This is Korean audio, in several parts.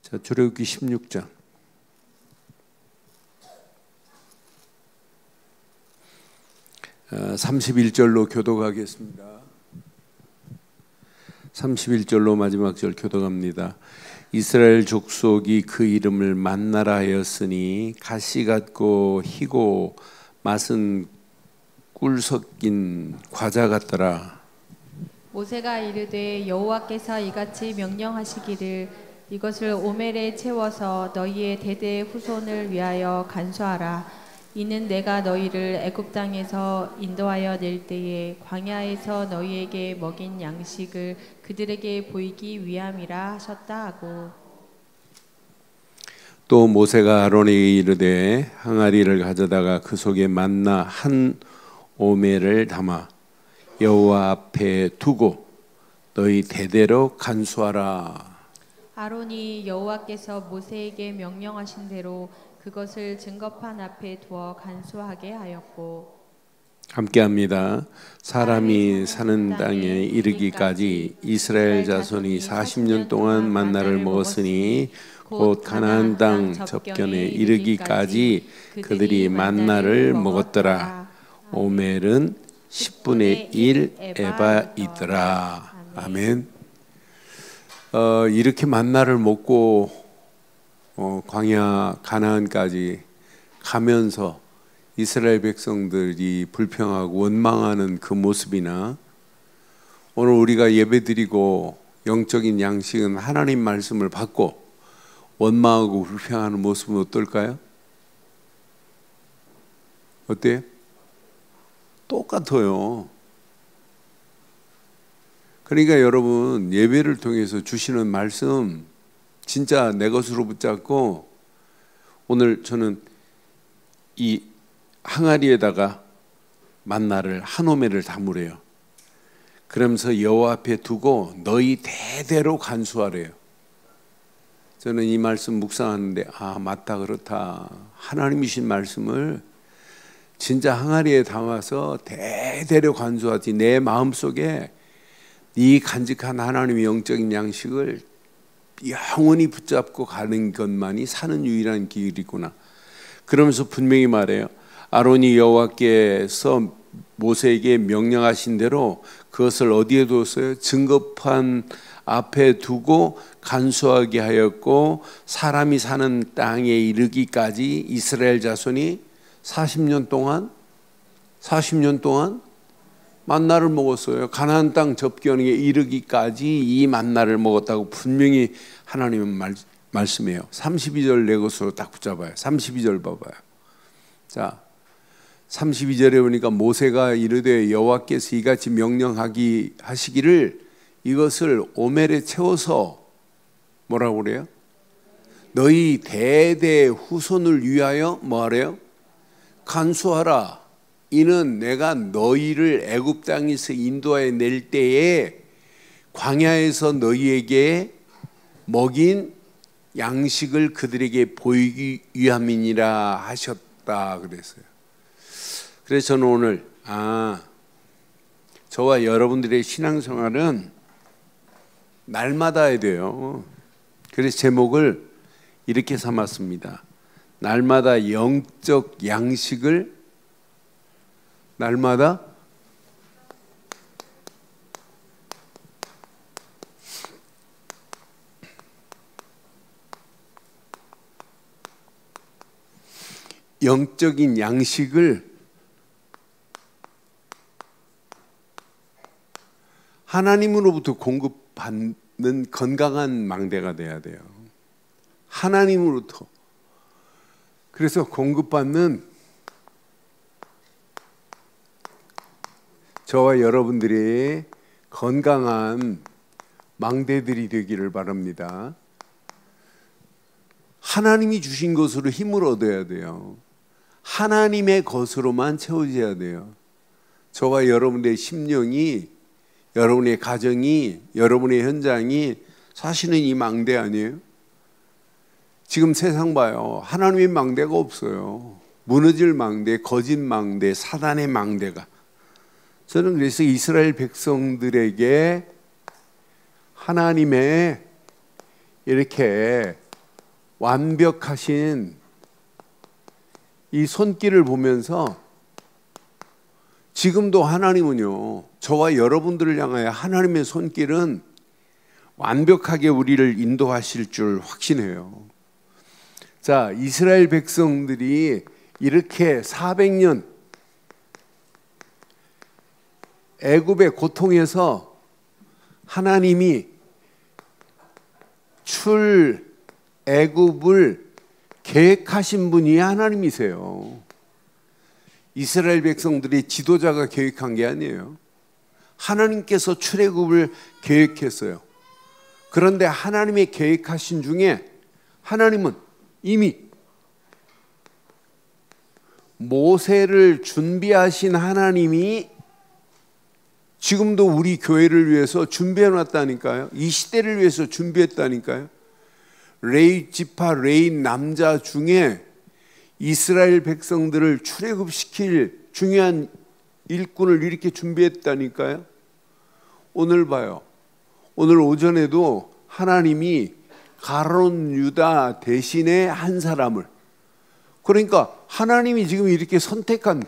자, 출애굽기 16장. 아, 31절로 교독하겠습니다. 31절로 마지막 절 교독합니다. 이스라엘 족속이 그 이름을 만나라 하였으니 가시 같고 희고 맛은 꿀 섞인 과자 같더라. 모세가 이르되 여호와께서 이같이 명령하시기를 이것을 오멜에 채워서 너희의 대대 후손을 위하여 간수하라. 이는 내가 너희를 애굽 땅에서 인도하여 낼 때에 광야에서 너희에게 먹인 양식을 그들에게 보이기 위함이라 하셨다 하고. 또 모세가 아론에게 이르되 항아리를 가져다가 그 속에 만나 한 오멜을 담아 여호와 앞에 두고 너희 대대로 간수하라. 아론이 여호와께서 모세에게 명령하신 대로 그것을 증거판 앞에 두어 간수하게 하였고. 함께합니다. 사람이 사는 땅에 이르기까지 이스라엘 자손이 40년 동안 만나를 먹었으니 곧 가나안 땅 접견에 이르기까지 그들이 만나를 먹었더라. 오멜은 10분의 1 에바이더라. 아멘. 이렇게 만나를 먹고 광야 가나안까지 가면서 이스라엘 백성들이 불평하고 원망하는 그 모습이나 오늘 우리가 예배드리고 영적인 양식은 하나님 말씀을 받고 원망하고 불평하는 모습은 어떨까요? 어때요? 똑같아요. 그러니까 여러분 예배를 통해서 주시는 말씀 진짜 내 것으로 붙잡고 오늘 저는 이 항아리에다가 만나를 한 오멜을 담으래요. 그러면서 여호와 앞에 두고 너희 대대로 간수하래요. 저는 이 말씀 묵상하는데 맞다 그렇다. 하나님이신 말씀을 진짜 항아리에 담아서 대대로 간수하지 내 마음속에 이 간직한 하나님의 영적인 양식을 영원히 붙잡고 가는 것만이 사는 유일한 길이구나. 그러면서 분명히 말해요. 아론이 여호와께서 모세에게 명령하신 대로 그것을 어디에 두었어요? 증거판 앞에 두고 간수하게 하였고 사람이 사는 땅에 이르기까지 이스라엘 자손이 40년 동안 만나를 먹었어요. 가나안 땅 접견에 이르기까지 이 만나를 먹었다고 분명히 하나님은 말씀해요. 32절 내 것으로 딱 붙잡아요. 32절 봐봐요. 자, 32절에 보니까 모세가 이르되 여호와께서 이같이 하시기를 이것을 오멜에 채워서 뭐라고 그래요? 너희 대대 후손을 위하여 뭐하래요? 간수하라. 이는 내가 너희를 애굽 땅에서 인도하여 낼 때에 광야에서 너희에게 먹인 양식을 그들에게 보이기 위함이니라 하셨다 그랬어요. 그래서 저는 오늘 저와 여러분들의 신앙생활은 날마다 해야 돼요. 그래서 제목을 이렇게 삼았습니다. 날마다 영적 양식을 날마다 영적인 양식을 하나님으로부터 공급받는 건강한 망대가 돼야 돼요. 하나님으로부터. 그래서 공급받는 저와 여러분들이 건강한 망대들이 되기를 바랍니다. 하나님이 주신 것으로 힘을 얻어야 돼요. 하나님의 것으로만 채워져야 돼요. 저와 여러분의 심령이, 여러분의 가정이, 여러분의 현장이 사실은 이 망대 아니에요? 지금 세상 봐요. 하나님의 망대가 없어요. 무너질 망대, 거짓 망대, 사단의 망대가. 저는 그래서 이스라엘 백성들에게 하나님의 이렇게 완벽하신 이 손길을 보면서 지금도 하나님은요, 저와 여러분들을 향하여 하나님의 손길은 완벽하게 우리를 인도하실 줄 확신해요. 자, 이스라엘 백성들이 이렇게 400년 애굽의 고통에서 하나님이 출애굽을 계획하신 분이 하나님이세요. 이스라엘 백성들이 지도자가 계획한 게 아니에요. 하나님께서 출애굽을 계획했어요. 그런데 하나님의 계획하신 중에 하나님은 이미 모세를 준비하신 하나님이 지금도 우리 교회를 위해서 준비해 놨다니까요. 이 시대를 위해서 준비했다니까요. 레위 지파 레위 남자 중에 이스라엘 백성들을 출애굽시킬 중요한 일꾼을 이렇게 준비했다니까요. 오늘 봐요. 오늘 오전에도 하나님이 가론 유다 대신에 한 사람을, 그러니까 하나님이 지금 이렇게 선택한,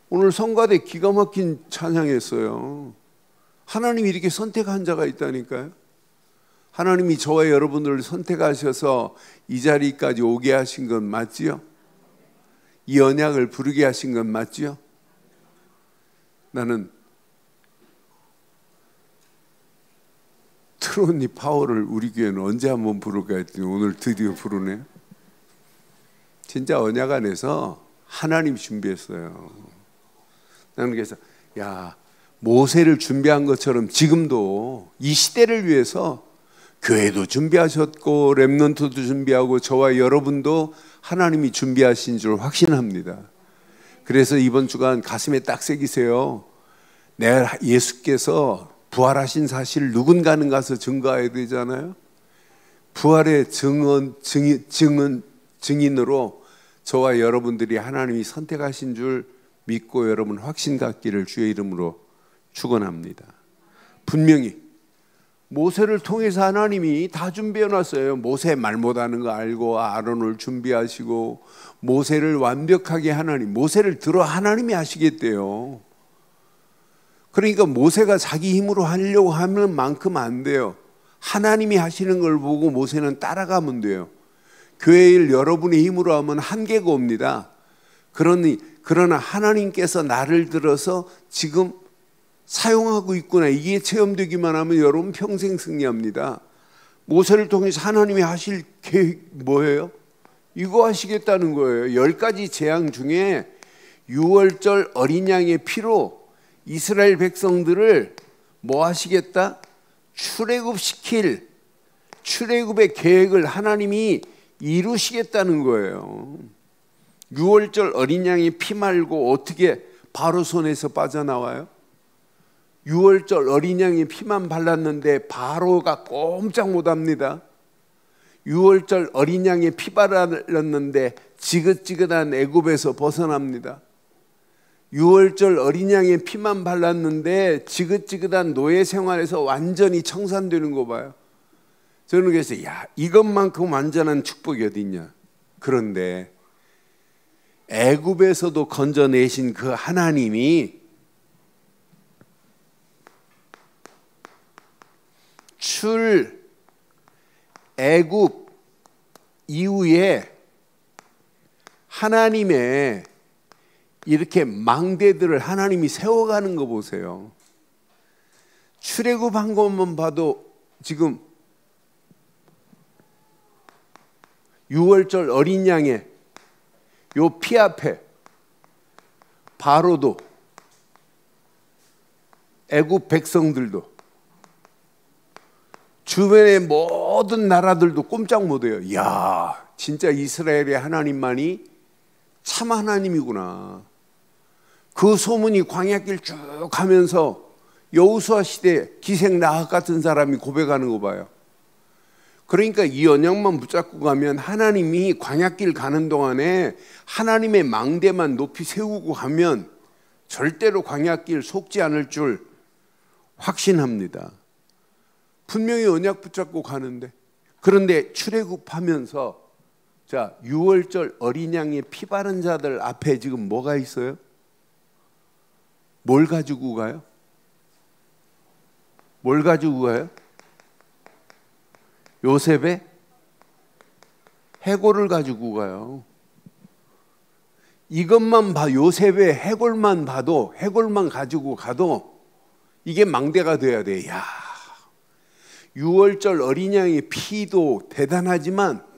오늘 성가대 기가 막힌 찬양했어요. 하나님이 이렇게 선택한 자가 있다니까요. 하나님이 저와 여러분들을 선택하셔서 이 자리까지 오게 하신 건 맞지요? 이 언약을 부르게 하신 건 맞지요? 나는 트로니 파워를 우리 교회는 언제 한번 부를까 했더니 오늘 드디어 부르네요. 진짜 언약 안에서 하나님 준비했어요. 나는 그래서 모세를 준비한 것처럼 지금도 이 시대를 위해서 교회도 준비하셨고 렘넌트도 준비하고 저와 여러분도 하나님이 준비하신 줄 확신합니다. 그래서 이번 주간 가슴에 딱 새기세요. 내가 예수께서 부활하신 사실을 누군가는 가서 증거해야 되잖아요. 부활의 증인으로 저와 여러분들이 하나님이 선택하신 줄 믿고 여러분 확신 갖기를 주의 이름으로 축원합니다. 분명히 모세를 통해서 하나님이 다 준비해 놨어요. 모세 말 못하는 거 알고 아론을 준비하시고 모세를 완벽하게 모세를 들어 하나님이 하시겠대요. 그러니까 모세가 자기 힘으로 하려고 하는 만큼 안 돼요. 하나님이 하시는 걸 보고 모세는 따라가면 돼요. 교회 일 여러분의 힘으로 하면 한계가 옵니다. 그러나 하나님께서 나를 들어서 지금 사용하고 있구나, 이게 체험되기만 하면 여러분 평생 승리합니다. 모세를 통해서 하나님이 하실 계획 뭐예요? 이거 하시겠다는 거예요. 10가지 재앙 중에 6월절 어린 양의 피로 이스라엘 백성들을 뭐 하시겠다? 출애굽시킬 출애굽의 계획을 하나님이 이루시겠다는 거예요. 6월절 어린 양의 피 말고 어떻게 바로 손에서 빠져나와요? 6월절 어린 양의 피만 발랐는데 바로가 꼼짝 못합니다. 6월절 어린 양의 피 발랐는데 지긋지긋한 애굽에서 벗어납니다. 6월절 어린 양의 피만 발랐는데 지긋지긋한 노예 생활에서 완전히 청산되는 거 봐요. 저는 그래서 이것만큼 완전한 축복이 어디 있냐. 그런데 애굽에서도 건져내신 그 하나님이 애굽 이후에 하나님의 이렇게 망대들을 하나님이 세워가는 거 보세요. 출애굽한 것만 봐도 지금 6월절 어린 양의 요 피 앞에 바로도 애굽 백성들도 주변의 모든 나라들도 꼼짝 못해요. 이야, 진짜 이스라엘의 하나님만이 참 하나님이구나. 그 소문이 광야길 쭉 가면서 여호수아 시대 기생 라합 같은 사람이 고백하는 거 봐요. 그러니까 이 언약만 붙잡고 가면 하나님이 광야길 가는 동안에 하나님의 망대만 높이 세우고 가면 절대로 광야길 속지 않을 줄 확신합니다. 분명히 언약 붙잡고 가는데, 그런데 출애굽하면서 자, 유월절 어린 양의 피 바른 자들 앞에 지금 뭐가 있어요? 뭘 가지고 가요? 뭘 가지고 가요? 요셉의 해골을 가지고 가요. 이것만 봐, 요셉의 해골만 봐도, 해골만 가지고 가도 이게 망대가 돼야 돼. 야, 유월절 어린 양의 피도 대단하지만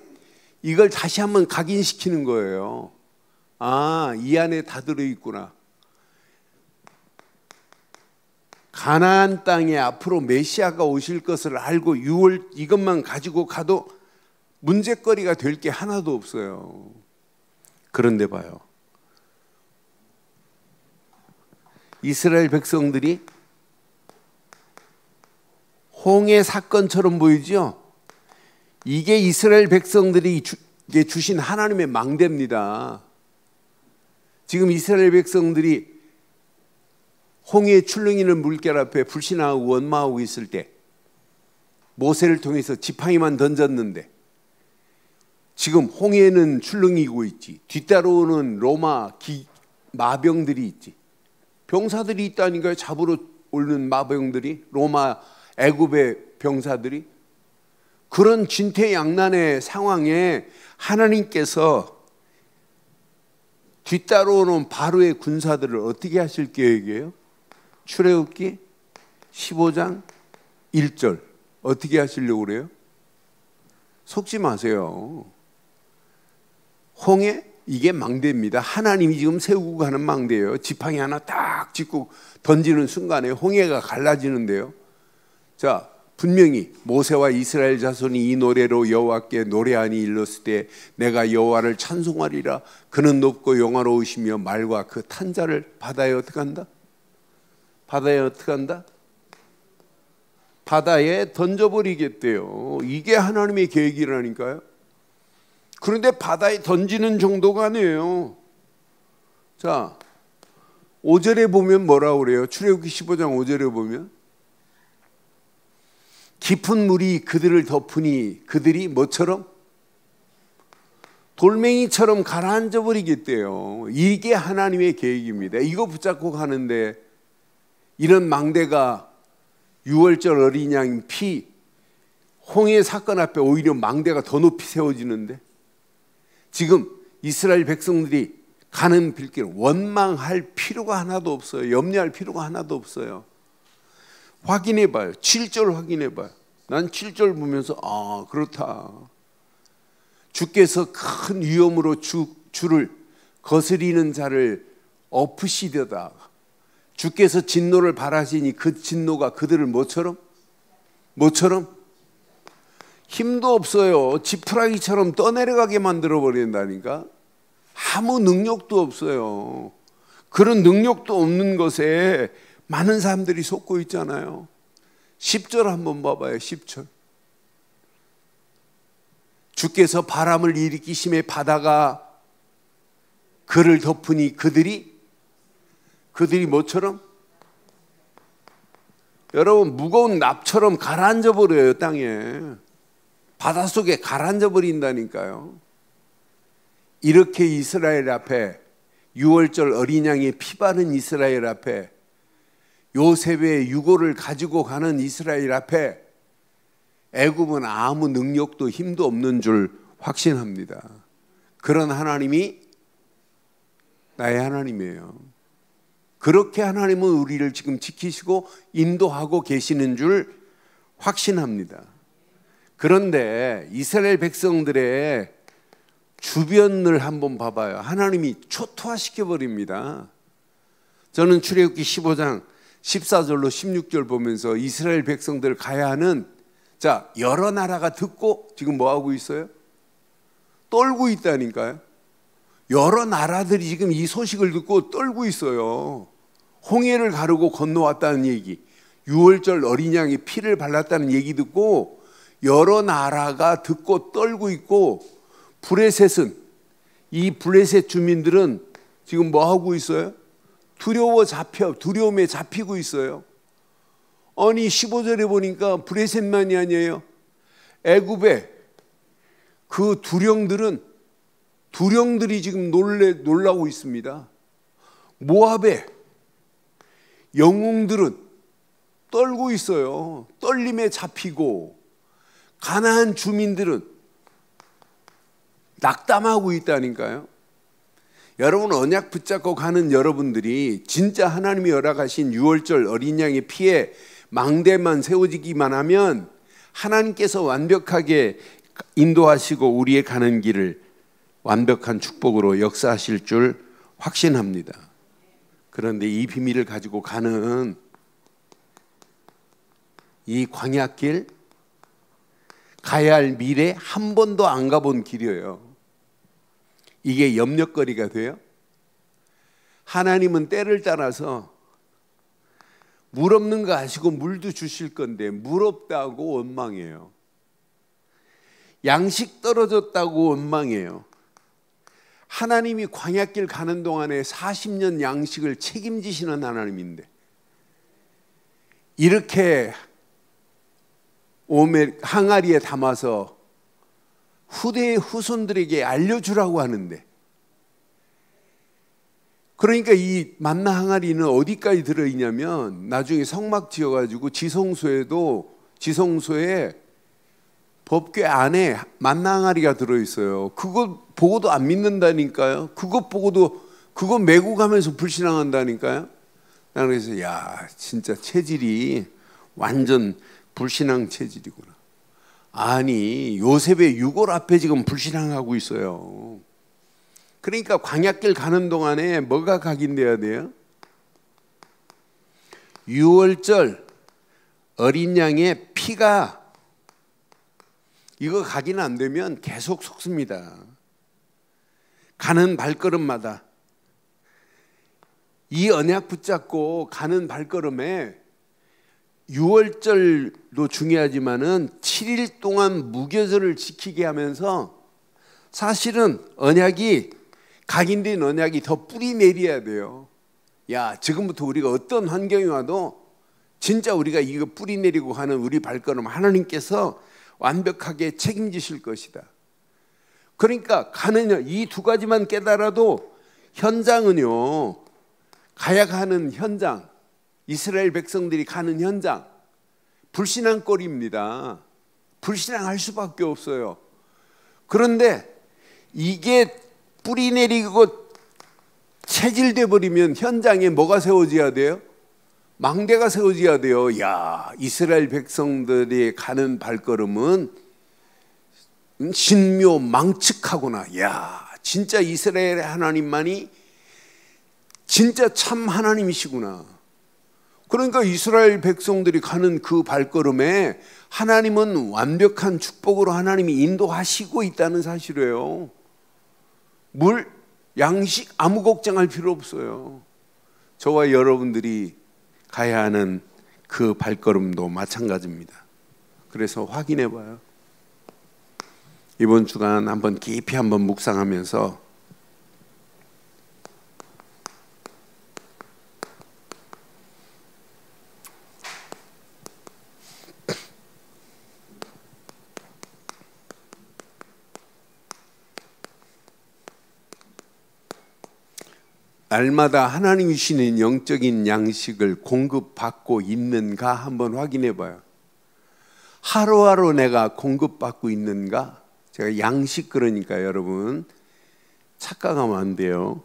이걸 다시 한번 각인시키는 거예요. 아, 이 안에 다 들어있구나. 가나안 땅에 앞으로 메시아가 오실 것을 알고 이것만 가지고 가도 문제거리가 될 게 하나도 없어요. 그런데 봐요, 이스라엘 백성들이 홍해 사건처럼 보이죠? 이게 이스라엘 백성들이 주신 하나님의 망대입니다. 지금 이스라엘 백성들이 홍해의 출렁이는 물결 앞에 불신하고 원망하고 있을 때 모세를 통해서 지팡이만 던졌는데 지금 홍해는 출렁이고 있지. 뒤따라오는 로마 마병들이 있지. 병사들이 있다니까요. 잡으러 오는 마병들이, 로마 애굽의 병사들이. 그런 진퇴양난의 상황에 하나님께서 뒤따라오는 바로의 군사들을 어떻게 하실 계획이에요? 출애굽기 15장 1절 어떻게 하시려고 그래요? 속지 마세요. 홍해, 이게 망대입니다. 하나님이 지금 세우고 가는 망대예요. 지팡이 하나 딱 짚고 던지는 순간에 홍해가 갈라지는데요. 자, 분명히 모세와 이스라엘 자손이 이 노래로 여호와께 노래하니 일렀을 때 내가 여호와를 찬송하리라. 그는 높고 영화로우시며 말과 그 탄자를 바다에 어떻게 한다? 바다에 어떻게 한다? 바다에 던져버리겠대요. 이게 하나님의 계획이라니까요. 그런데 바다에 던지는 정도가 아니에요. 자, 5절에 보면 뭐라고 그래요? 출애굽기 15장 5절에 보면 깊은 물이 그들을 덮으니 그들이 뭐처럼? 돌멩이처럼 가라앉아 버리겠대요. 이게 하나님의 계획입니다. 이거 붙잡고 가는데 이런 망대가 유월절 어린 양 피, 홍해 사건 앞에 오히려 망대가 더 높이 세워지는데 지금 이스라엘 백성들이 가는 빌길 원망할 필요가 하나도 없어요. 염려할 필요가 하나도 없어요. 확인해 봐요. 7절 확인해 봐요. 난 7절 보면서 아, 그렇다. 주께서 큰 위험으로 주를 거스리는 자를 엎으시려다. 주께서 진노를 발하시니 그 진노가 그들을 뭐처럼 힘도 없어요. 지푸라기처럼 떠내려가게 만들어 버린다니까. 아무 능력도 없어요. 그런 능력도 없는 것에 많은 사람들이 속고 있잖아요. 10절 한번 봐봐요. 10절. 주께서 바람을 일으키심에 바다가 그를 덮으니 그들이 뭐처럼? 여러분, 무거운 납처럼 가라앉아 버려요. 땅에. 바닷속에 가라앉아 버린다니까요. 이렇게 이스라엘 앞에, 유월절 어린 양의 피 바른 이스라엘 앞에, 요셉의 유고를 가지고 가는 이스라엘 앞에 애굽은 아무 능력도 힘도 없는 줄 확신합니다. 그런 하나님이 나의 하나님이에요. 그렇게 하나님은 우리를 지금 지키시고 인도하고 계시는 줄 확신합니다. 그런데 이스라엘 백성들의 주변을 한번 봐봐요. 하나님이 초토화시켜버립니다. 저는 출애굽기 15장 14절로 16절 보면서 이스라엘 백성들 가야 하는, 자, 여러 나라가 듣고 지금 뭐하고 있어요? 떨고 있다니까요. 여러 나라들이 지금 이 소식을 듣고 떨고 있어요. 홍해를 가르고 건너왔다는 얘기, 유월절 어린 양이 피를 발랐다는 얘기 듣고 여러 나라가 듣고 떨고 있고, 블레셋은, 이 블레셋 주민들은 지금 뭐하고 있어요? 두려움에 잡히고 있어요. 아니 15절에 보니까 블레셋만이 아니에요. 애굽의 그 두령들은 두령들이 지금 놀라고 있습니다. 모압의 영웅들은 떨고 있어요. 떨림에 잡히고 가나안 주민들은 낙담하고 있다니까요. 여러분, 언약 붙잡고 가는 여러분들이 진짜 하나님이 허락하신 유월절 어린 양의 피에 망대만 세워지기만 하면 하나님께서 완벽하게 인도하시고 우리의 가는 길을 완벽한 축복으로 역사하실 줄 확신합니다. 그런데 이 비밀을 가지고 가는 이 광야길, 가야 할 미래 한 번도 안 가본 길이에요. 이게 염려거리가 돼요? 하나님은 때를 따라서 물 없는 거 아시고 물도 주실 건데 물 없다고 원망해요. 양식 떨어졌다고 원망해요. 하나님이 광야길 가는 동안에 40년 양식을 책임지시는 하나님인데 이렇게 항아리에 담아서 후대의 후손들에게 알려주라고 하는데, 그러니까 이 만나 항아리는 어디까지 들어있냐면 나중에 성막 지어가지고 지성소에 법궤 안에 만나 항아리가 들어있어요. 그거 보고도 안 믿는다니까요. 그거 메고 가면서 불신앙한다니까요. 나는 그래서 야, 진짜 체질이 완전 불신앙 체질이구나. 아니, 요셉의 유골 앞에 지금 불신앙하고 있어요. 그러니까 광야길 가는 동안에 뭐가 각인돼야 돼요? 유월절 어린 양의 피가, 이거 각인 안 되면 계속 속습니다. 가는 발걸음마다 이 언약 붙잡고 가는 발걸음에 유월절도 중요하지만은 7일 동안 무교절을 지키게 하면서 사실은 언약이, 각인된 언약이 더 뿌리 내려야 돼요. 야, 지금부터 우리가 어떤 환경이 와도 진짜 우리가 이거 뿌리 내리고 가는 우리 발걸음 하나님께서 완벽하게 책임지실 것이다. 그러니까 가는 이 두 가지만 깨달아도 현장은요, 가야 가는 현장, 이스라엘 백성들이 가는 현장, 불신앙거리입니다. 불신앙할 수밖에 없어요. 그런데 이게 뿌리 내리고 체질돼 버리면 현장에 뭐가 세워져야 돼요? 망대가 세워져야 돼요. 야, 이스라엘 백성들이 가는 발걸음은 신묘 망측하구나. 야, 진짜 이스라엘의 하나님만이 진짜 참 하나님이시구나. 그러니까 이스라엘 백성들이 가는 그 발걸음에 하나님은 완벽한 축복으로 하나님이 인도하시고 있다는 사실이에요. 물, 양식 아무 걱정할 필요 없어요. 저와 여러분들이 가야 하는 그 발걸음도 마찬가지입니다. 그래서 확인해 봐요. 이번 주간 한번 깊이 한번 묵상하면서 날마다 하나님이 주시는 영적인 양식을 공급받고 있는가 한번 확인해 봐요. 하루하루 내가 공급받고 있는가? 제가 양식 그러니까 여러분 착각하면 안 돼요.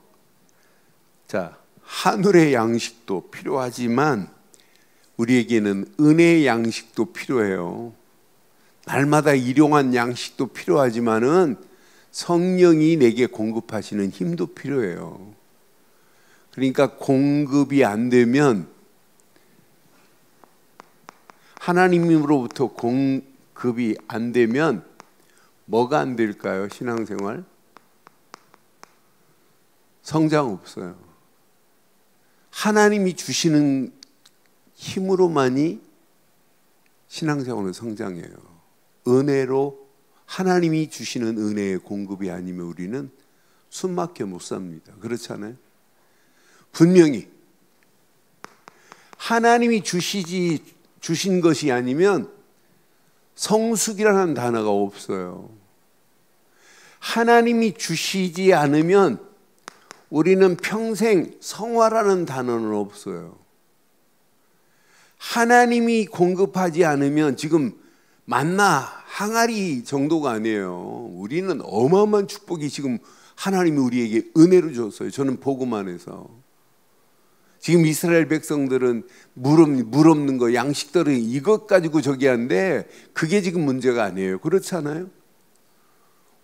자, 하늘의 양식도 필요하지만 우리에게는 은혜의 양식도 필요해요. 날마다 일용한 양식도 필요하지만은 성령이 내게 공급하시는 힘도 필요해요. 그러니까 공급이 안 되면, 하나님으로부터 공급이 안 되면 뭐가 안 될까요? 신앙생활? 성장 없어요. 하나님이 주시는 힘으로만이 신앙생활은 성장해요. 은혜로, 하나님이 주시는 은혜의 공급이 아니면 우리는 숨막혀 못 삽니다. 그렇잖아요? 분명히 하나님이 주신 것이 아니면 성숙이라는 단어가 없어요. 하나님이 주시지 않으면 우리는 평생 성화라는 단어는 없어요. 하나님이 공급하지 않으면 지금 만나 항아리 정도가 아니에요. 우리는 어마어마한 축복이 지금 하나님이 우리에게 은혜로 줬어요. 저는 보고만 해서. 지금 이스라엘 백성들은 물 없는 거, 양식들은 이것 가지고 저기 하는데 그게 지금 문제가 아니에요. 그렇지 않아요?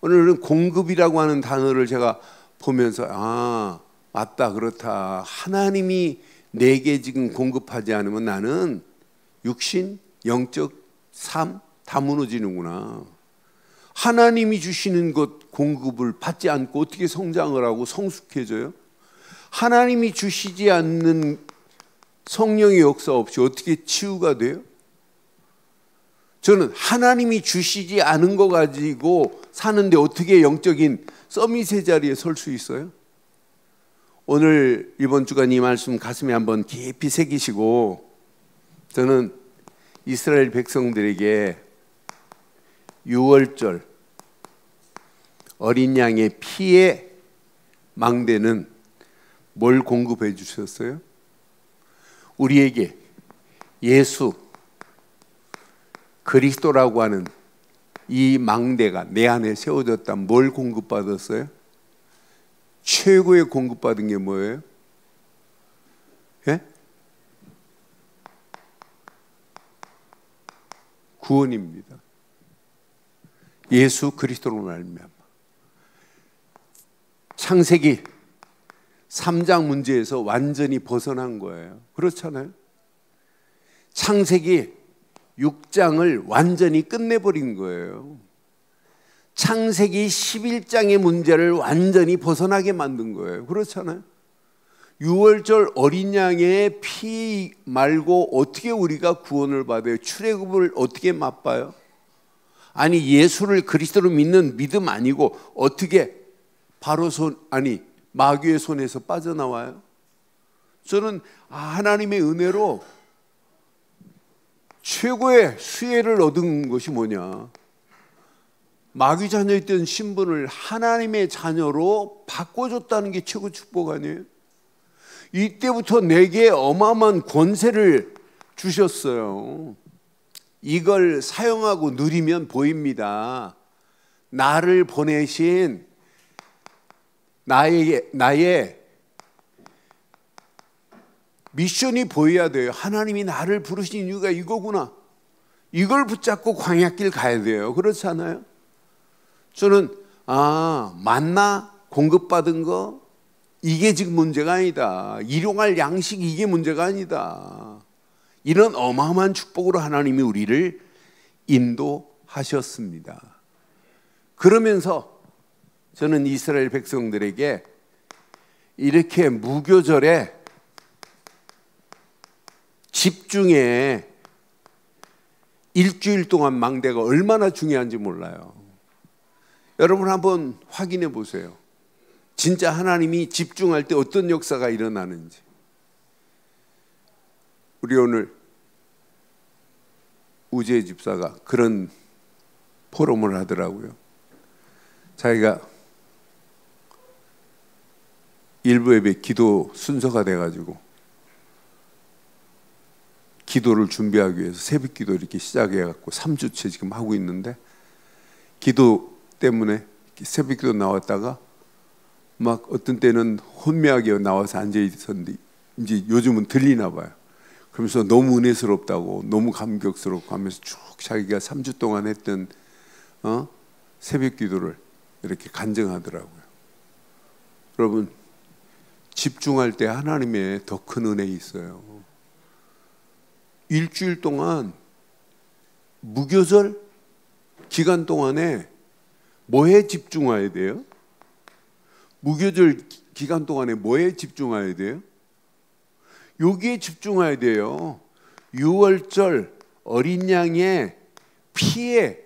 오늘은 공급이라고 하는 단어를 제가 보면서 맞다, 그렇다. 하나님이 내게 지금 공급하지 않으면 나는 육신, 영적, 삶 다 무너지는구나. 하나님이 주시는 것 공급을 받지 않고 어떻게 성장을 하고 성숙해져요? 하나님이 주시지 않는 성령의 역사 없이 어떻게 치유가 돼요? 저는 하나님이 주시지 않은 거 가지고 사는데 어떻게 영적인 서밋의 자리에 설 수 있어요? 오늘 이번 주간 이 말씀 가슴에 한번 깊이 새기시고, 저는 이스라엘 백성들에게 유월절 어린 양의 피의 망대는 뭘 공급해 주셨어요? 우리에게 예수 그리스도라고 하는 이 망대가 내 안에 세워졌다면 뭘 공급받았어요? 최고의 공급받은 게 뭐예요? 예? 구원입니다. 예수 그리스도로 말미암아. 창세기 3장 문제에서 완전히 벗어난 거예요. 그렇잖아요? 창세기 6장을 완전히 끝내버린 거예요. 창세기 11장의 문제를 완전히 벗어나게 만든 거예요. 그렇잖아요? 유월절 어린 양의 피 말고 어떻게 우리가 구원을 받아요? 출애굽을 어떻게 맛봐요? 아니, 예수를 그리스도로 믿는 믿음 아니고 어떻게 바로 마귀의 손에서 빠져나와요? 저는 하나님의 은혜로 최고의 수혜를 얻은 것이 뭐냐? 마귀 자녀였던 신분을 하나님의 자녀로 바꿔줬다는 게 최고 축복 아니에요? 이때부터 내게 어마어마한 권세를 주셨어요. 이걸 사용하고 누리면 보입니다. 나를 보내신 나의 미션이 보여야 돼요. 하나님이 나를 부르신 이유가 이거구나. 이걸 붙잡고 광야길 가야 돼요. 그렇지 않아요? 저는 만나 공급받은 거 이게 지금 문제가 아니다. 일용할 양식 이게 문제가 아니다. 이런 어마어마한 축복으로 하나님이 우리를 인도하셨습니다. 그러면서 저는 이스라엘 백성들에게 이렇게 무교절에 집중해 일주일 동안 망대가 얼마나 중요한지 몰라요. 여러분 한번 확인해 보세요. 진짜 하나님이 집중할 때 어떤 역사가 일어나는지. 우리 오늘 우재 집사가 그런 포럼을 하더라고요. 자기가 일부 예배 기도 순서가 돼가지고 기도를 준비하기 위해서 새벽 기도 이렇게 시작해갖고 3주째 지금 하고 있는데, 기도 때문에 새벽 기도 나왔다가 막 어떤 때는 혼미하게 나와서 앉아 있었는데 이제 요즘은 들리나 봐요. 그러면서 너무 은혜스럽다고, 너무 감격스럽고 하면서 쭉 자기가 3주 동안 했던 새벽 기도를 이렇게 간증하더라고요. 여러분, 집중할 때 하나님의 더 큰 은혜 있어요. 일주일 동안 무교절 기간 동안에 뭐에 집중해야 돼요? 무교절 기간 동안에 뭐에 집중해야 돼요? 여기에 집중해야 돼요. 유월절 어린 양의 피에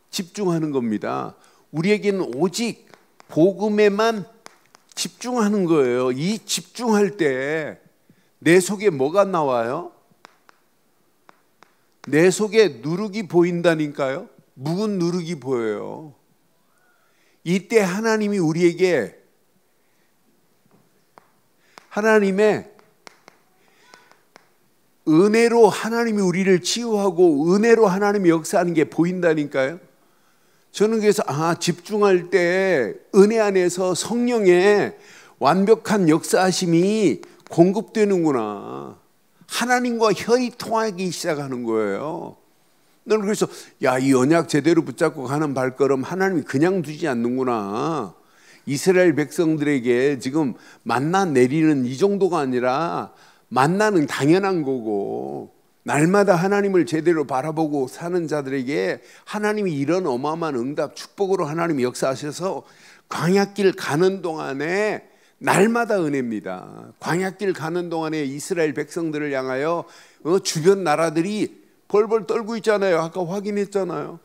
집중하는 겁니다. 우리에게는 오직 복음에만 집중하는 거예요. 이 집중할 때 내 속에 뭐가 나와요? 내 속에 누룩이 보인다니까요. 묵은 누룩이 보여요. 이때 하나님이 우리에게 하나님의 은혜로 하나님이 우리를 치유하고 은혜로 하나님이 역사하는 게 보인다니까요. 저는 그래서 집중할 때 은혜 안에서 성령의 완벽한 역사하심이 공급되는구나. 하나님과 혈이 통하기 시작하는 거예요. 너는 그래서 이 언약 제대로 붙잡고 가는 발걸음 하나님이 그냥 두지 않는구나. 이스라엘 백성들에게 지금 만나 내리는 이 정도가 아니라 만나는 당연한 거고, 날마다 하나님을 제대로 바라보고 사는 자들에게 하나님이 이런 어마어마한 응답 축복으로 하나님이 역사하셔서 광야길 가는 동안에 날마다 은혜입니다. 광야길 가는 동안에 이스라엘 백성들을 향하여 주변 나라들이 벌벌 떨고 있잖아요. 아까 확인했잖아요.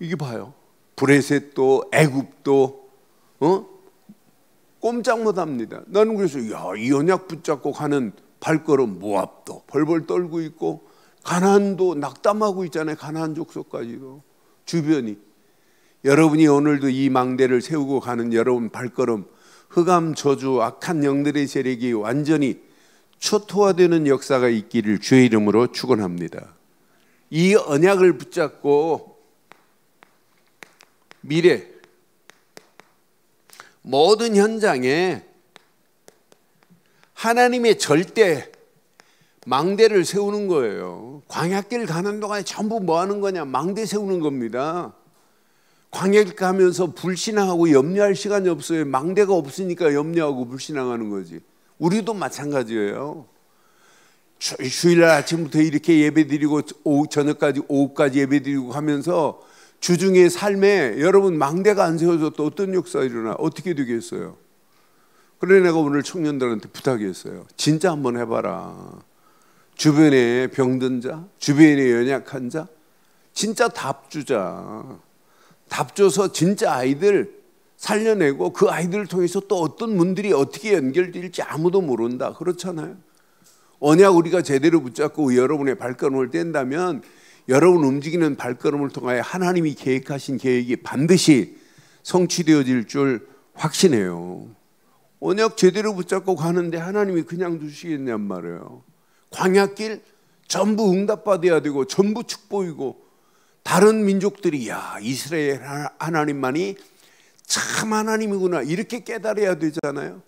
이게 봐요. 브레셋도 애굽도 꼼짝 못합니다. 나는 그래서 이 언약 붙잡고 가는 발걸음 모압도 벌벌 떨고 있고 가나안도 낙담하고 있잖아요. 가나안 족속까지도 주변이. 여러분이 오늘도 이 망대를 세우고 가는 여러분 발걸음 흑암 저주 악한 영들의 세력이 완전히 초토화되는 역사가 있기를 주의 이름으로 축원합니다. 이 언약을 붙잡고 미래 모든 현장에 하나님의 절대 망대를 세우는 거예요. 광야길 가는 동안에 전부 뭐 하는 거냐? 망대 세우는 겁니다. 광야길 가면서 불신앙하고 염려할 시간이 없어요. 망대가 없으니까 염려하고 불신앙하는 거지. 우리도 마찬가지예요. 주일날 아침부터 이렇게 예배드리고 저녁까지 오후까지 예배드리고 하면서 주중의 삶에 여러분 망대가 안 세워져도 어떤 역사가 일어나 어떻게 되겠어요? 그래 내가 오늘 청년들한테 부탁했어요. 진짜 한번 해봐라. 주변에 병든 자, 주변에 연약한 자 진짜 답 주자. 답 줘서 진짜 아이들 살려내고 그 아이들을 통해서 또 어떤 문들이 어떻게 연결될지 아무도 모른다. 그렇잖아요. 언약 우리가 제대로 붙잡고 여러분의 발걸음을 뗀다면 여러분 움직이는 발걸음을 통하여 하나님이 계획하신 계획이 반드시 성취되어질 줄 확신해요. 언약 제대로 붙잡고 가는데 하나님이 그냥 두시겠냔 말이에요. 광야길 전부 응답받아야 되고 전부 축복이고 다른 민족들이 이스라엘 하나님만이 참 하나님이구나 이렇게 깨달아야 되잖아요.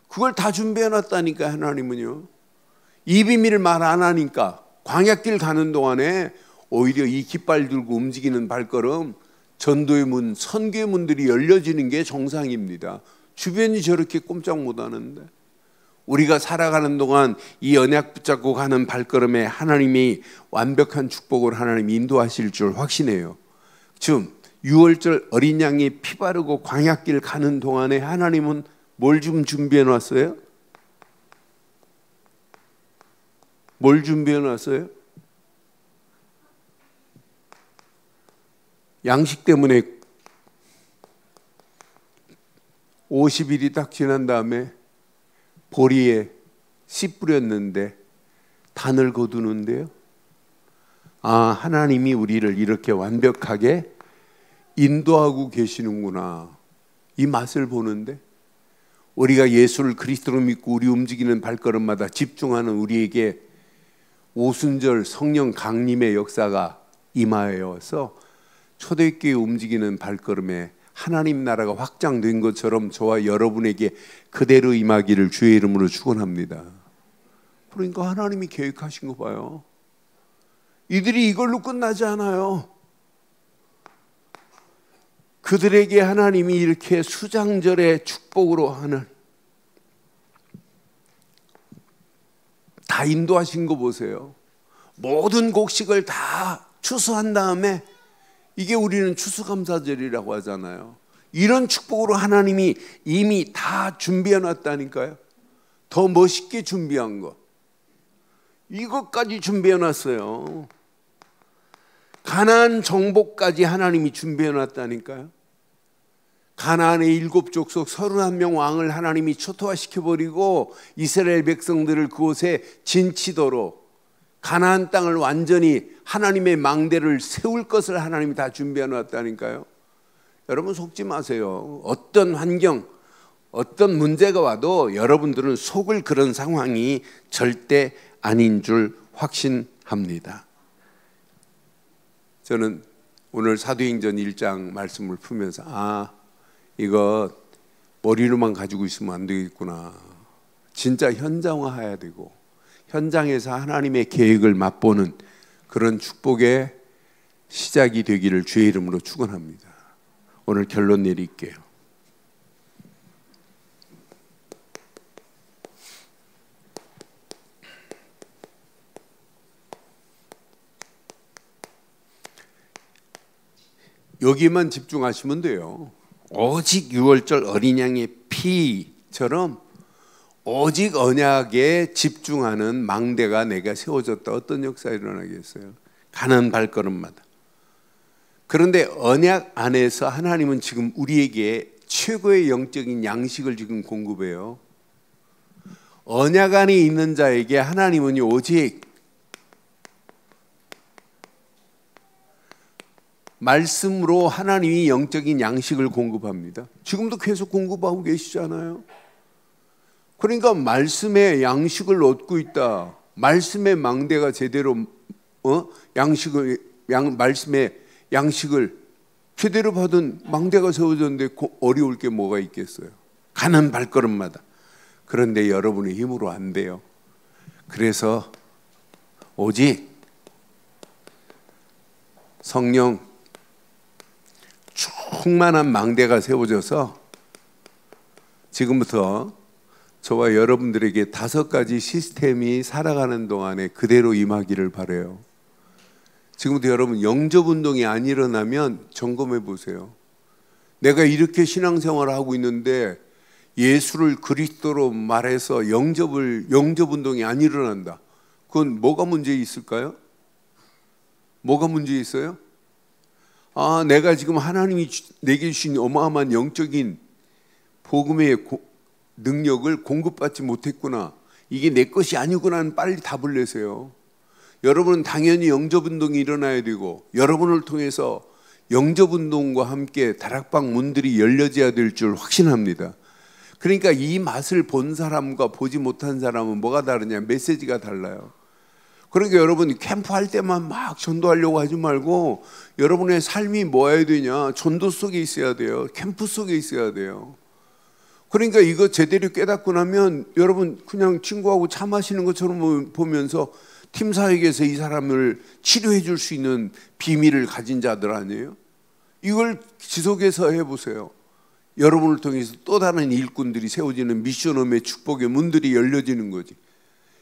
그걸 다 준비해놨다니까 하나님은요. 이 비밀을 말 안 하니까 광야길 가는 동안에 오히려 이 깃발 들고 움직이는 발걸음 전도의 문, 선교의 문들이 열려지는 게 정상입니다. 주변이 저렇게 꼼짝 못하는데 우리가 살아가는 동안 이 언약 붙잡고 가는 발걸음에 하나님이 완벽한 축복을 하나님이 인도하실 줄 확신해요. 지금 6월절 어린 양이 피 바르고 광야길 가는 동안에 하나님은 뭘 좀 준비해 놨어요? 뭘 준비해 놨어요? 양식 때문에 50일이 딱 지난 다음에 보리에 씨 뿌렸는데 단을 거두는데요. 하나님이 우리를 이렇게 완벽하게 인도하고 계시는구나. 이 맛을 보는데 우리가 예수를 그리스도로 믿고 우리 움직이는 발걸음마다 집중하는 우리에게 오순절 성령 강림의 역사가 임하여서 초대교회 움직이는 발걸음에 하나님 나라가 확장된 것처럼 저와 여러분에게 그대로 임하기를 주의 이름으로 축원합니다. 그러니까 하나님이 계획하신 거 봐요. 이들이 이걸로 끝나지 않아요. 그들에게 하나님이 이렇게 수장절의 축복으로 하는 다 인도하신 거 보세요. 모든 곡식을 다 추수한 다음에 이게 우리는 추수감사절이라고 하잖아요. 이런 축복으로 하나님이 이미 다 준비해 놨다니까요. 더 멋있게 준비한 것. 이것까지 준비해 놨어요. 가나안 정복까지 하나님이 준비해 놨다니까요. 가나안의 7족속 31명 왕을 하나님이 초토화시켜버리고 이스라엘 백성들을 그곳에 진치도록 가나안 땅을 완전히 하나님의 망대를 세울 것을 하나님이 다 준비해 놨다니까요. 여러분 속지 마세요. 어떤 환경, 어떤 문제가 와도 여러분들은 속을 그런 상황이 절대 아닌 줄 확신합니다. 저는 오늘 사도행전 1장 말씀을 풀면서 이거 머리로만 가지고 있으면 안 되겠구나. 진짜 현장화해야 되고 현장에서 하나님의 계획을 맛보는 그런 축복의 시작이 되기를 주의 이름으로 축원합니다. 오늘 결론 내릴게요. 여기만 집중하시면 돼요. 오직 6월절 어린 양의 피처럼 오직 언약에 집중하는 망대가 내가 세워졌다. 어떤 역사가 일어나겠어요? 가는 발걸음마다. 그런데 언약 안에서 하나님은 지금 우리에게 최고의 영적인 양식을 지금 공급해요. 언약 안에 있는 자에게 하나님은 오직 말씀으로 하나님이 영적인 양식을 공급합니다. 지금도 계속 공급하고 계시잖아요. 그러니까 말씀의 양식을 얻고 있다. 말씀의 망대가 제대로 말씀의 양식을 제대로 받은 망대가 세워졌는데 어려울 게 뭐가 있겠어요? 가는 발걸음마다. 그런데 여러분의 힘으로 안 돼요. 그래서 오직 성령 충만한 망대가 세워져서 지금부터 저와 여러분들에게 5가지 시스템이 살아가는 동안에 그대로 임하기를 바라요. 지금부터 여러분 영접운동이 안 일어나면 점검해 보세요. 내가 이렇게 신앙생활을 하고 있는데 예수를 그리스도로 말해서 영접운동이 안 일어난다. 그건 뭐가 문제 있을까요? 뭐가 문제 있어요? 내가 지금 하나님이 내게 주신 어마어마한 영적인 복음의 능력을 공급받지 못했구나. 이게 내 것이 아니구나는 빨리 답을 내세요. 여러분은 당연히 영접운동이 일어나야 되고 여러분을 통해서 영접운동과 함께 다락방 문들이 열려져야 될 줄 확신합니다. 그러니까 이 맛을 본 사람과 보지 못한 사람은 뭐가 다르냐? 메시지가 달라요. 그러니까 여러분 캠프할 때만 막 전도하려고 하지 말고 여러분의 삶이 뭐여야 되냐? 전도 속에 있어야 돼요. 캠프 속에 있어야 돼요. 그러니까 이거 제대로 깨닫고 나면 여러분 그냥 친구하고 차 마시는 것처럼 보면서 팀 사역에서 이 사람을 치료해 줄 수 있는 비밀을 가진 자들 아니에요? 이걸 지속해서 해보세요. 여러분을 통해서 또 다른 일꾼들이 세워지는 미션홈의 축복의 문들이 열려지는 거지.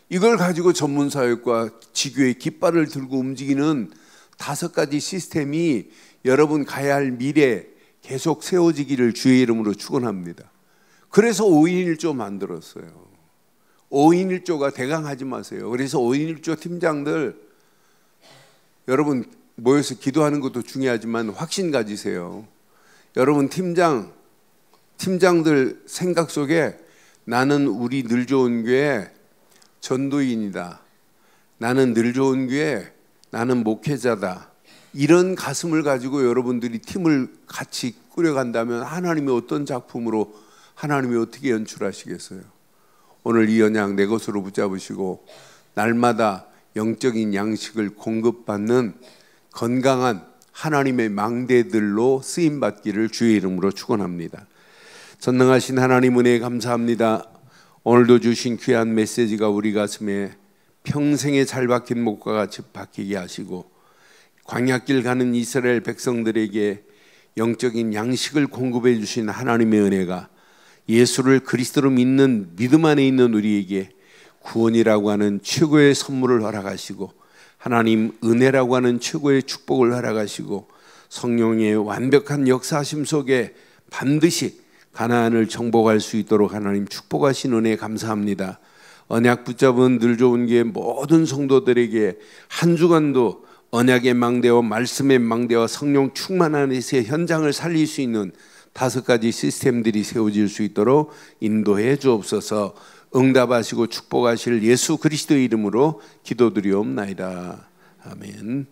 이걸 가지고 전문사역과 지교의 깃발을 들고 움직이는 5가지 시스템이 여러분 가야 할 미래 계속 세워지기를 주의 이름으로 축원합니다. 그래서 5인 1조 만들었어요. 5인 1조가 대강하지 마세요. 그래서 5인 1조 팀장들 여러분 모여서 기도하는 것도 중요하지만 확신 가지세요. 여러분 팀장들 생각 속에 나는 우리 늘 좋은 교회 전도인이다. 나는 늘 좋은 교회 나는 목회자다. 이런 가슴을 가지고 여러분들이 팀을 같이 꾸려간다면 하나님이 어떤 작품으로 하나님이 어떻게 연출하시겠어요? 오늘 이 언약 내 것으로 붙잡으시고 날마다 영적인 양식을 공급받는 건강한 하나님의 망대들로 쓰임받기를 주의 이름으로 축원합니다. 전능하신 하나님 은혜에 감사합니다. 오늘도 주신 귀한 메시지가 우리 가슴에 평생에 잘 박힌 목과 같이 박히게 하시고 광야길 가는 이스라엘 백성들에게 영적인 양식을 공급해 주신 하나님의 은혜가 예수를 그리스도로 믿는 믿음 안에 있는 우리에게 구원이라고 하는 최고의 선물을 허락하시고 하나님 은혜라고 하는 최고의 축복을 허락하시고 성령의 완벽한 역사하심 속에 반드시 가나안을 정복할 수 있도록 하나님 축복하신 은혜에 감사합니다. 언약 붙잡은 늘 좋은 교회 모든 성도들에게 한 주간도 언약의 망대와 말씀의 망대와 성령 충만 안에서의 현장을 살릴 수 있는 5가지 시스템들이 세워질 수 있도록 인도해 주옵소서. 응답하시고 축복하실 예수 그리스도의 이름으로 기도드리옵나이다. 아멘.